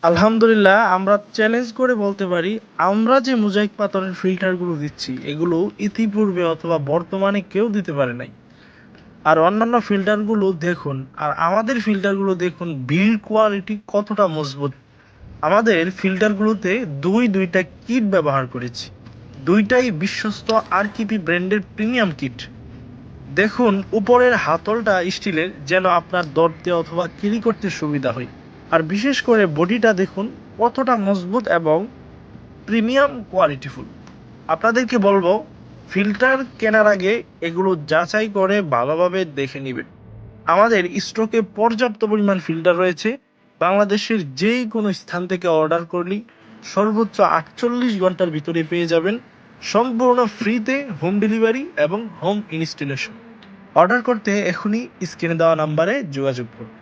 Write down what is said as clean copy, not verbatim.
আলহামদুলিল্লাহ আমরা চ্যালেঞ্জ করে বলতে পারি, আমরা যে মোজাইক পাথরের ফিল্টারগুলো দিচ্ছি এগুলো ইতিপূর্বে অথবা বর্তমানে কেউ দিতে পারে নাই। আর অন্যান্য ফিল্টারগুলো দেখুন, আর আমাদের ফিল্টারগুলো দেখুন বিল্ড কোয়ালিটি কতটা মজবুত। আমাদের ফিল্টারগুলোতে দুইটা কিট ব্যবহার করেছি, দুইটাই বিশ্বস্ত আরকিপি ব্র্যান্ডের প্রিমিয়াম কিট। দেখুন উপরের হাতলটা স্টিলের, যেন আপনার ধরতে অথবা ক্যারি করতে সুবিধা হয়। আর বিশেষ করে বডিটা দেখুন কতটা মজবুত এবং প্রিমিয়াম কোয়ালিটিফুল। আপনাদেরকে বলবো, ফিল্টার কেনার আগে এগুলো যাচাই করে ভালোভাবে দেখে নিবেন। আমাদের স্টকে পর্যাপ্ত পরিমাণ ফিল্টার রয়েছে। বাংলাদেশের যেই কোনো স্থান থেকে অর্ডার করলেই সর্বোচ্চ ৪৮ ঘন্টার ভিতরে পেয়ে যাবেন, সম্পূর্ণ ফ্রিতে হোম ডেলিভারি এবং হোম ইনস্টলেশন। অর্ডার করতে এখনই স্ক্রিনে দেওয়া নাম্বারে যোগাযোগ করুন।